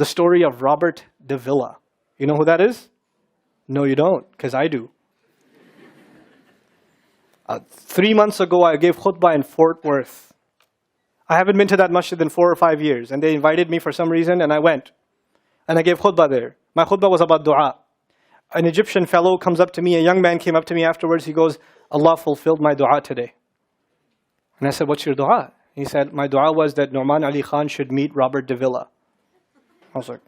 The story of Robert Davila. You know who that is? No, you don't, because I do. 3 months ago, I gave khutbah in Fort Worth. I haven't been to that masjid in 4 or 5 years, and they invited me for some reason, and I went. And I gave khutbah there. My khutbah was about dua. An Egyptian fellow comes up to me, a young man came up to me afterwards, he goes, Allah fulfilled my dua today. And I said, what's your dua? He said, my dua was that Nouman Ali Khan should meet Robert Davila. I was like,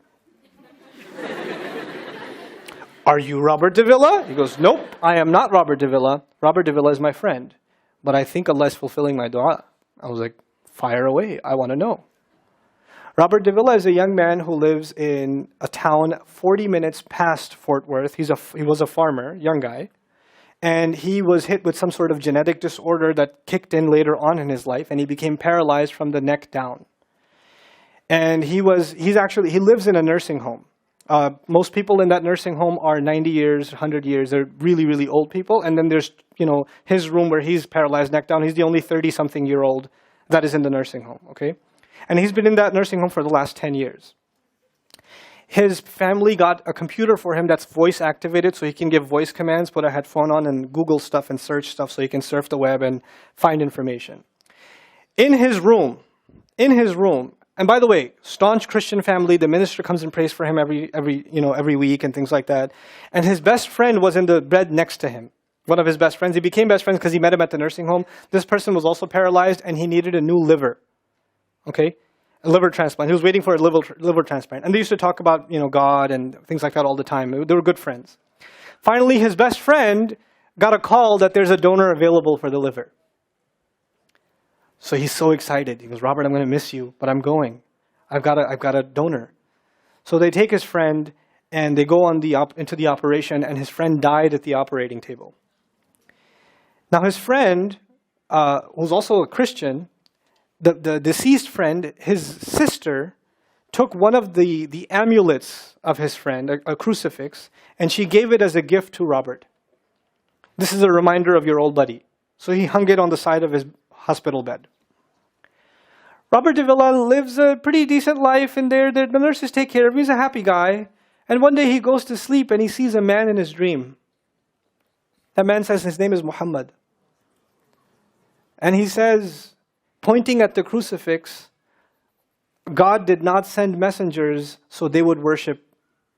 are you Robert Davila? He goes, nope, I am not Robert Davila. Robert Davila is my friend. But I think Allah is fulfilling my dua. I was like, fire away, I want to know. Robert Davila is a young man who lives in a town 40 minutes past Fort Worth. He was a farmer, young guy. And he was hit with some sort of genetic disorder that kicked in later on in his life, and he became paralyzed from the neck down. And he lives in a nursing home. Most people in that nursing home are 90 years, 100 years. They're really, really old people. And then there's, his room where he's paralyzed neck down. He's the only 30-something-year-old that is in the nursing home, okay? And he's been in that nursing home for the last 10 years. His family got a computer for him that's voice activated, so he can give voice commands, put a headphone on and Google stuff and search stuff so he can surf the web and find information. In his room, and by the way, staunch Christian family, the minister comes and prays for him every week and things like that. And his best friend was in the bed next to him. One of his best friends. He became best friends because he met him at the nursing home. This person was also paralyzed and he needed a new liver. Okay? A liver transplant. He was waiting for a liver transplant. And they used to talk about, God and things like that all the time. They were good friends. Finally, his best friend got a call that there's a donor available for the liver. So he's so excited. He goes, Robert, I'm going to miss you, but I'm going. I've got a donor. So they take his friend and they go into the operation, and his friend died at the operating table. Now his friend, who's also a Christian, the deceased friend, his sister, took one of the amulets of his friend, a crucifix, and she gave it as a gift to Robert. This is a reminder of your old buddy. So he hung it on the side of his hospital bed. Robert Davila lives a pretty decent life in there. The nurses take care of him. He's a happy guy. And one day he goes to sleep and he sees a man in his dream. That man says his name is Muhammad. And he says, pointing at the crucifix, God did not send messengers so they would worship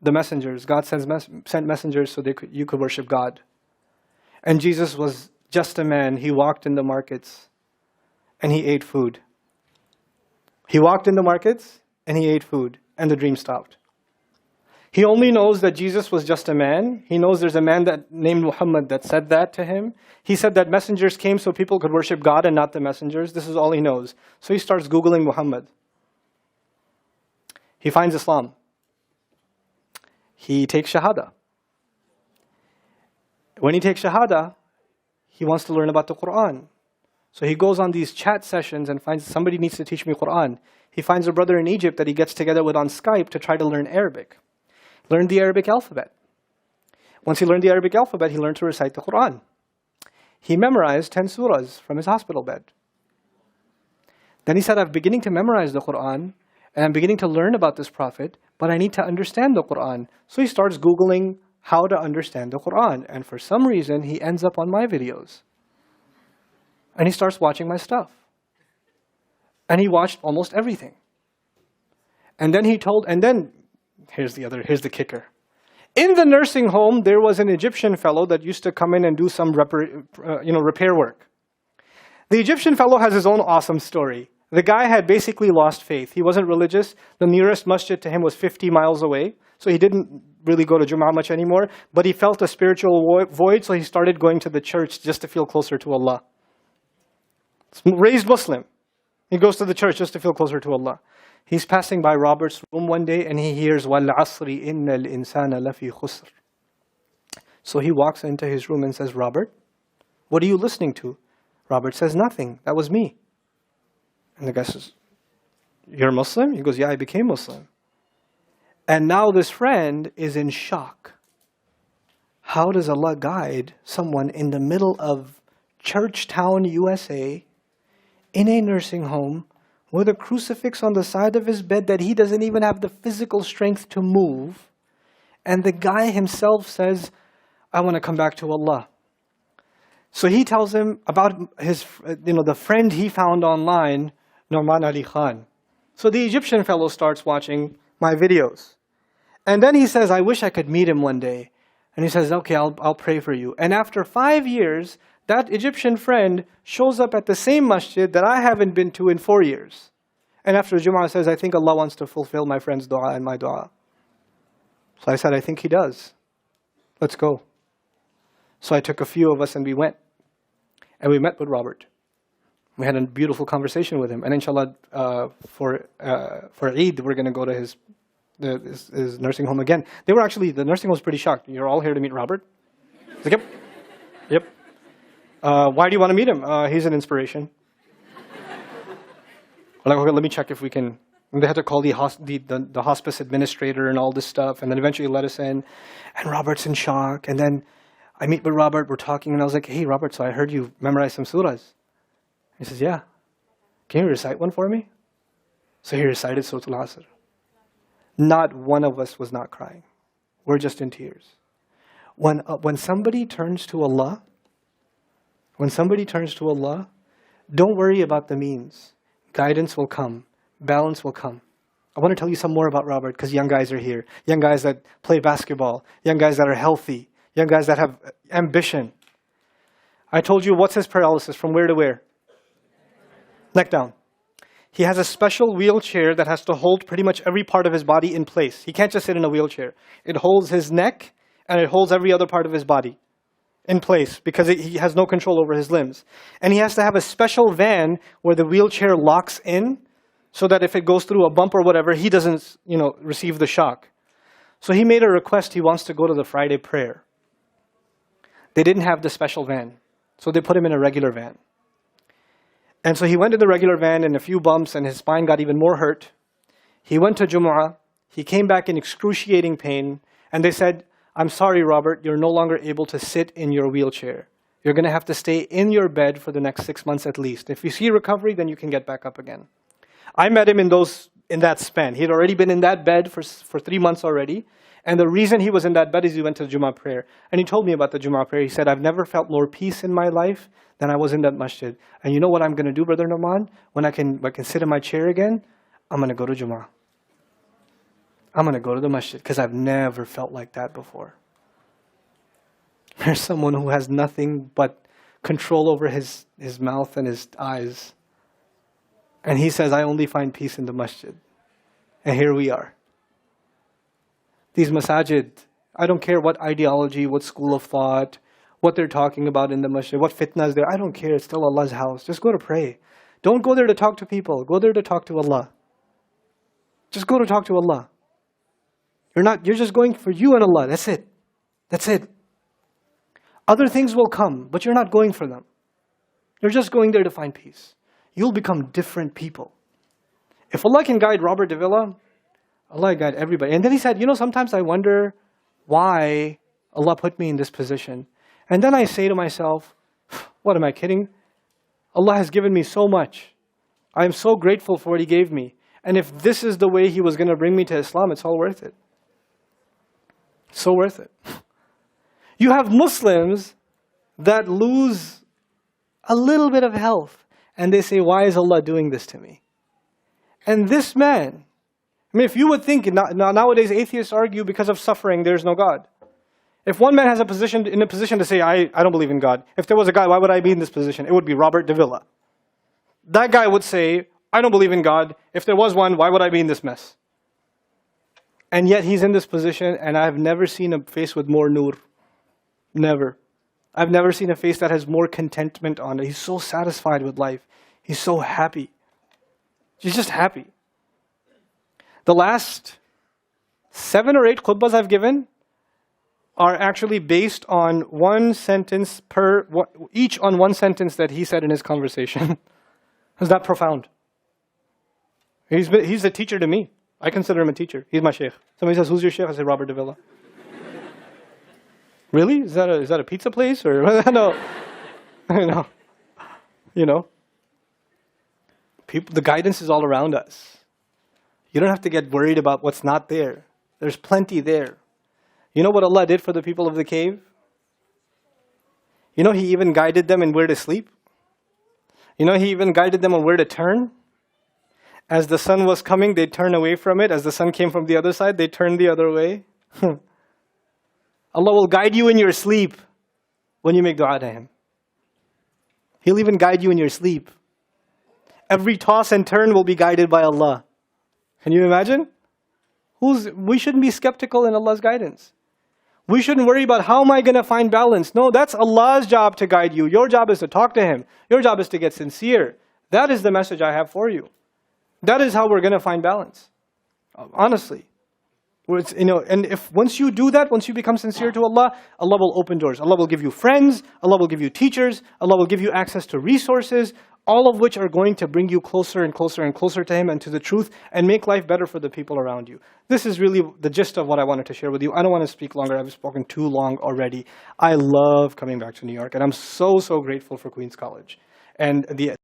the messengers. God sent messengers so you could worship God. And Jesus was just a man. He walked in the markets and he ate food. He walked in the markets and he ate food, and the dream stopped. He only knows that Jesus was just a man. He knows there's a man named Muhammad that said that to him. He said that messengers came so people could worship God and not the messengers. This is all he knows. So he starts Googling Muhammad. He finds Islam. He takes Shahada. When he takes Shahada, he wants to learn about the Quran. So he goes on these chat sessions and finds somebody needs to teach me Quran. He finds a brother in Egypt that he gets together with on Skype to try to learn Arabic. Learn the Arabic alphabet. Once he learned the Arabic alphabet, he learned to recite the Quran. He memorized 10 surahs from his hospital bed. Then he said, I'm beginning to memorize the Quran, and I'm beginning to learn about this prophet, but I need to understand the Quran. So he starts Googling how to understand the Quran. And for some reason, he ends up on my videos. And he starts watching my stuff. And he watched almost everything. And then here's the kicker. In the nursing home, there was an Egyptian fellow that used to come in and do some repair work. The Egyptian fellow has his own awesome story. The guy had basically lost faith. He wasn't religious. The nearest masjid to him was 50 miles away. So he didn't really go to Jum'ah much anymore. But he felt a spiritual void, so he started going to the church just to feel closer to Allah. Raised Muslim. He goes to the church just to feel closer to Allah. He's passing by Robert's room one day and he hears, وَالْعَصْرِ إِنَّ الْإِنسَانَ لَفِي خُسْرٍ. So he walks into his room and says, Robert, what are you listening to? Robert says, nothing. That was me. And the guy says, you're Muslim? He goes, yeah, I became Muslim. And now this friend is in shock. How does Allah guide someone in the middle of Churchtown, USA, in a nursing home, with a crucifix on the side of his bed that he doesn't even have the physical strength to move. And the guy himself says, I want to come back to Allah. So he tells him about his, the friend he found online, Nouman Ali Khan. So the Egyptian fellow starts watching my videos. And then he says, I wish I could meet him one day. And he says, okay, I'll pray for you. And after 5 years, that Egyptian friend shows up at the same masjid that I haven't been to in 4 years. And after Jum'ah says, I think Allah wants to fulfill my friend's dua and my dua. So I said, I think He does. Let's go. So I took a few of us and we went. And we met with Robert. We had a beautiful conversation with him. And inshallah, for Eid, we're going to go to his nursing home again. The nursing home was pretty shocked. You're all here to meet Robert? He's like, yep. Why do you want to meet him? He's an inspiration. I'm like, okay, let me check if we can. And they had to call the hospice administrator and all this stuff, and then eventually let us in. And Robert's in shock. And then I meet with Robert, we're talking, and I was like, hey, Robert, so I heard you memorize some surahs. He says, yeah. Can you recite one for me? So he recited Surah Al-Asr. Not one of us was not crying. We're just in tears. When somebody turns to Allah, don't worry about the means. Guidance will come. Balance will come. I want to tell you some more about Robert because young guys are here. Young guys that play basketball. Young guys that are healthy. Young guys that have ambition. I told you, what's his paralysis? From where to where? Neck down. He has a special wheelchair that has to hold pretty much every part of his body in place. He can't just sit in a wheelchair. It holds his neck and it holds every other part of his body in place because he has no control over his limbs. And he has to have a special van where the wheelchair locks in so that if it goes through a bump or whatever, he doesn't, receive the shock. So he made a request. He wants to go to the Friday prayer. They didn't have the special van, so they put him in a regular van. And so he went in the regular van and a few bumps and his spine got even more hurt. He went to Jumu'ah. He came back in excruciating pain. And they said, I'm sorry, Robert, you're no longer able to sit in your wheelchair. You're going to have to stay in your bed for the next 6 months at least. If you see recovery, then you can get back up again. I met him in that span. He had already been in that bed for 3 months already. And the reason he was in that bed is he went to the Jumu'ah prayer. And he told me about the Jumu'ah prayer. He said, I've never felt more peace in my life than I was in that masjid. And you know what I'm going to do, Brother Nouman? When I can sit in my chair again, I'm going to go to Jumu'ah. I'm going to go to the masjid because I've never felt like that before. There's someone who has nothing but control over his mouth and his eyes. And he says, I only find peace in the masjid. And here we are. These masajid, I don't care what ideology, what school of thought, what they're talking about in the masjid, what fitna is there. I don't care. It's still Allah's house. Just go to pray. Don't go there to talk to people. Go there to talk to Allah. Just go to talk to Allah. You're just going for you and Allah. That's it. That's it. Other things will come, but you're not going for them. You're just going there to find peace. You'll become different people. If Allah can guide Robert Davila, Allah guide everybody. And then he said, sometimes I wonder why Allah put me in this position. And then I say to myself, what am I kidding? Allah has given me so much. I am so grateful for what He gave me. And if this is the way He was going to bring me to Islam, it's all worth it. So worth it. You have Muslims that lose a little bit of health. And they say, why is Allah doing this to me? And this man, if you would think, nowadays atheists argue because of suffering, there's no God. If one man has in a position to say, I don't believe in God. If there was a God, why would I be in this position? It would be Robert Davila. That guy would say, I don't believe in God. If there was one, why would I be in this mess? And yet he's in this position, and I've never seen a face with more nur. Never. I've never seen a face that has more contentment on it. He's so satisfied with life. He's so happy. He's just happy. The last 7 or 8 khutbahs I've given are actually based on one sentence each on one sentence that he said in his conversation. Is that profound? He's a teacher to me. I consider him a teacher. He's my sheikh. Somebody says, who's your sheikh? I say, Robert Davila. Really? Is that a pizza place? Or no. The guidance is all around us. You don't have to get worried about what's not there. There's plenty there. You know what Allah did for the people of the cave? You know He even guided them in where to sleep. You know He even guided them on where to turn. As the sun was coming, they'd turn away from it. As the sun came from the other side, they'd turn the other way. Allah will guide you in your sleep when you make dua to Him. He'll even guide you in your sleep. Every toss and turn will be guided by Allah. Can you imagine? We shouldn't be skeptical in Allah's guidance. We shouldn't worry about how am I going to find balance. No, that's Allah's job to guide you. Your job is to talk to Him. Your job is to get sincere. That is the message I have for you. That is how we're going to find balance. Honestly. And if once you do that, once you become sincere to Allah, Allah will open doors. Allah will give you friends. Allah will give you teachers. Allah will give you access to resources, all of which are going to bring you closer and closer and closer to Him and to the truth and make life better for the people around you. This is really the gist of what I wanted to share with you. I don't want to speak longer. I've spoken too long already. I love coming back to New York, and I'm so, so grateful for Queens College and the